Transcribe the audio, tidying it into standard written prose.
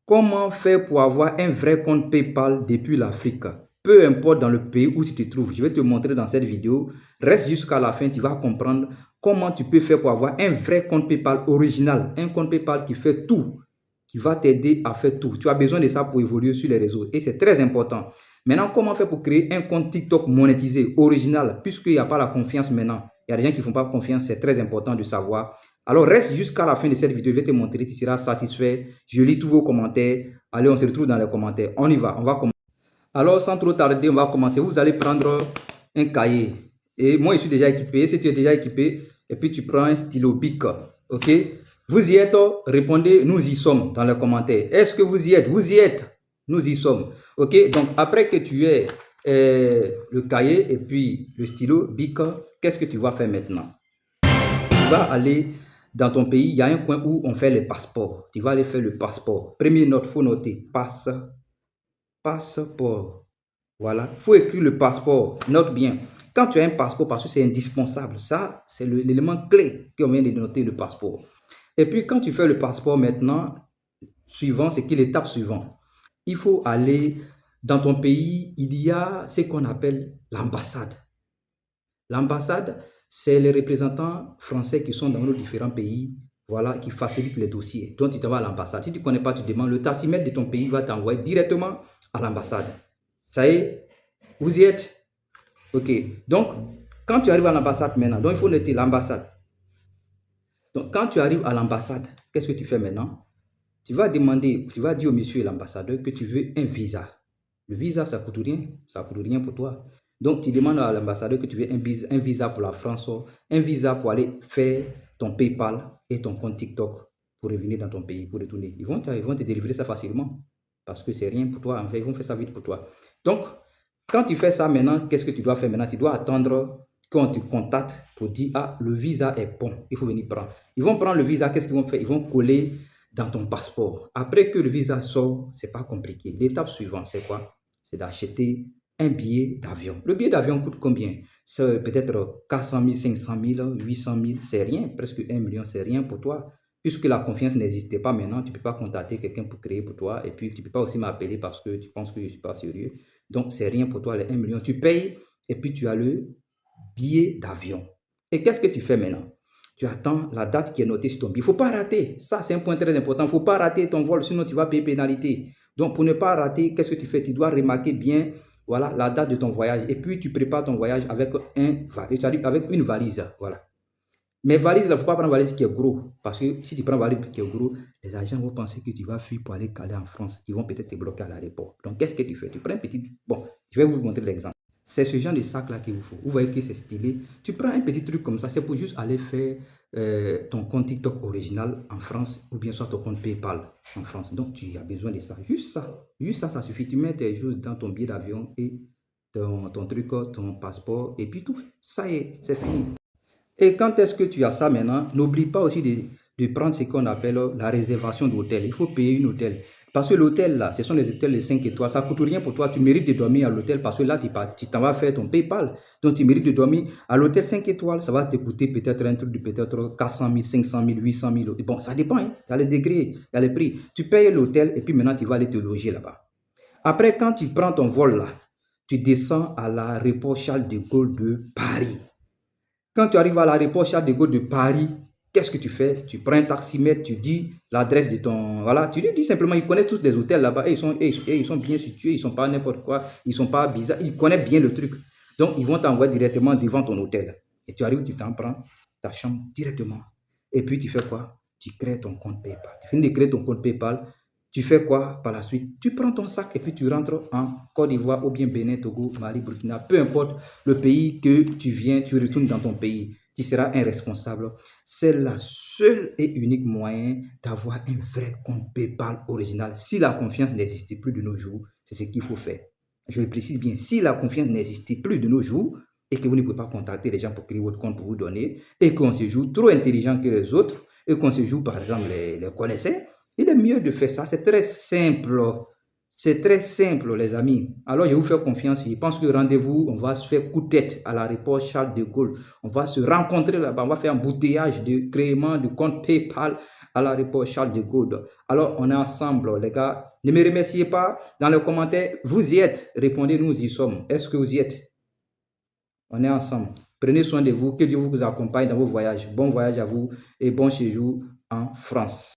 Comment faire pour avoir un vrai compte PayPal depuis l'Afrique? Peu importe dans le pays où tu te trouves, je vais te montrer dans cette vidéo. Reste jusqu'à la fin, tu vas comprendre comment tu peux faire pour avoir un vrai compte PayPal original. Un compte PayPal qui fait tout, qui va t'aider à faire tout. Tu as besoin de ça pour évoluer sur les réseaux et c'est très important. Maintenant, comment faire pour créer un compte TikTok monétisé, original, puisqu'il n'y a pas la confiance maintenant. Il y a des gens qui ne font pas confiance, c'est très important de savoir. Alors, reste jusqu'à la fin de cette vidéo, je vais te montrer, tu seras satisfait. Je lis tous vos commentaires. Allez, on se retrouve dans les commentaires. On y va, on va commencer. Alors, sans trop tarder, on va commencer. Vous allez prendre un cahier. Et moi, je suis déjà équipé. Si tu es déjà équipé, et puis tu prends un stylo bic. OK? Vous y êtes? Répondez, nous y sommes dans les commentaires. Est-ce que vous y êtes? Vous y êtes? Nous y sommes. OK? Donc, après que tu aies le cahier et puis le stylo bic, qu'est-ce que tu vas faire maintenant? Tu vas aller dans ton pays, il y a un coin où on fait les passeports. Tu vas aller faire le passeport. Première note, il faut noter passeport. Voilà, il faut écrire le passeport. Note bien. Quand tu as un passeport, parce que c'est indispensable, ça, c'est l'élément clé qu'on vient de noter, le passeport. Et puis, quand tu fais le passeport maintenant, suivant, c'est que l'étape suivante, il faut aller dans ton pays, il y a ce qu'on appelle l'ambassade. L'ambassade, c'est les représentants français qui sont dans nos différents pays, voilà, qui facilitent les dossiers. Donc, tu t'en vas à l'ambassade. Si tu ne connais pas, tu demandes, le taximètre de ton pays va t'envoyer directement à l'ambassade. Ça y est, vous y êtes? Ok. Donc, quand tu arrives à l'ambassade maintenant, donc il faut noter l'ambassade. Donc, quand tu arrives à l'ambassade, qu'est-ce que tu fais maintenant? Tu vas demander, tu vas dire au monsieur l'ambassadeur que tu veux un visa. Le visa, ça ne coûte rien pour toi. Donc, tu demandes à l'ambassadeur que tu veux un visa pour la France, un visa pour aller faire ton PayPal et ton compte TikTok pour revenir dans ton pays, pour retourner. Ils vont te délivrer ça facilement parce que c'est rien pour toi. En fait, ils vont faire ça vite pour toi. Donc, quand tu fais ça maintenant, qu'est-ce que tu dois faire maintenant? Tu dois attendre qu'on te contacte pour dire, ah, le visa est bon, il faut venir prendre. Ils vont prendre le visa, qu'est-ce qu'ils vont faire? Ils vont coller dans ton passeport. Après que le visa sort, c'est pas compliqué. L'étape suivante, c'est quoi? C'est d'acheter un billet d'avion. Le billet d'avion coûte combien? C'est peut-être 400 000, 500 000, 800 000, c'est rien. Presque 1 million, c'est rien pour toi. Puisque la confiance n'existait pas maintenant, tu ne peux pas contacter quelqu'un pour créer pour toi. Et puis, tu ne peux pas aussi m'appeler parce que tu penses que je ne suis pas sérieux. Donc, c'est rien pour toi, les 1 million. Tu payes et puis tu as le billet d'avion. Et qu'est-ce que tu fais maintenant? Tu attends la date qui est notée sur ton billet. Il ne faut pas rater. Ça, c'est un point très important. Il ne faut pas rater ton vol, sinon tu vas payer pénalité. Donc, pour ne pas rater, qu'est-ce que tu fais? Tu dois remarquer bien, voilà, la date de ton voyage. Et puis, tu prépares ton voyage avec une valise. Voilà. Mais valise, il ne faut pas prendre une valise qui est gros. Parce que si tu prends une valise qui est gros, les agents vont penser que tu vas fuir pour aller caler en France. Ils vont peut-être te bloquer à l'aéroport. Donc, qu'est-ce que tu fais? Tu prends un petit... Bon, je vais vous montrer l'exemple. C'est ce genre de sac-là qu'il vous faut. Vous voyez que c'est stylé. Tu prends un petit truc comme ça. C'est pour juste aller faire ton compte TikTok original en France ou bien soit ton compte PayPal en France. Donc, tu as besoin de ça. Juste ça. Juste ça, ça suffit. Tu mets tes choses dans ton billet d'avion et ton truc, ton passeport et puis tout. Ça y est, c'est fini. Et quand est-ce que tu as ça maintenant, n'oublie pas aussi de prendre ce qu'on appelle la réservation d'hôtel. Il faut payer un hôtel. Parce que l'hôtel là, ce sont les hôtels de 5 étoiles. Ça ne coûte rien pour toi. Tu mérites de dormir à l'hôtel parce que là, tu t'en vas faire ton PayPal. Donc, tu mérites de dormir à l'hôtel 5 étoiles. Ça va te coûter peut-être un truc de peut-être 400 000, 500 000, 800 000. Bon, ça dépend. Hein. Il y a les degrés, il y a les prix. Tu payes l'hôtel et puis maintenant, tu vas aller te loger là-bas. Après, quand tu prends ton vol là, tu descends à l'aéroport Charles de Gaulle de Paris. Quand tu arrives à l'aéroport Charles de Gaulle de Paris, qu'est-ce que tu fais? Tu prends un taximètre, tu dis l'adresse de ton... Voilà, tu lui dis simplement, ils connaissent tous des hôtels là-bas et ils sont bien situés, ils ne sont pas n'importe quoi, ils ne sont pas bizarres, ils connaissent bien le truc. Donc, ils vont t'envoyer directement devant ton hôtel. Et tu arrives, tu t'en prends ta chambre directement. Et puis, tu fais quoi? Tu crées ton compte PayPal. Tu finis de créer ton compte PayPal. Tu fais quoi par la suite? Tu prends ton sac et puis tu rentres en Côte d'Ivoire ou bien Bénin, Togo, Mali, Burkina. Peu importe le pays que tu viens, tu retournes dans ton pays. Tu seras un responsable. C'est la seule et unique moyen d'avoir un vrai compte PayPal original. Si la confiance n'existe plus de nos jours, c'est ce qu'il faut faire. Je le précise bien, si la confiance n'existe plus de nos jours et que vous ne pouvez pas contacter les gens pour créer votre compte pour vous donner et qu'on se joue trop intelligent que les autres et qu'on se joue par exemple les connaisseurs, il est mieux de faire ça. C'est très simple. C'est très simple, les amis. Alors, je vous fais confiance. Je pense que rendez-vous, on va se faire coup de tête à l'aéroport Charles de Gaulle. On va se rencontrer là-bas. On va faire un embouteillage de créement de compte PayPal à l'aéroport Charles de Gaulle. Alors, on est ensemble, les gars. Ne me remerciez pas dans les commentaires. Vous y êtes. Répondez, nous y sommes. Est-ce que vous y êtes? On est ensemble. Prenez soin de vous. Que Dieu vous accompagne dans vos voyages. Bon voyage à vous et bon séjour en France.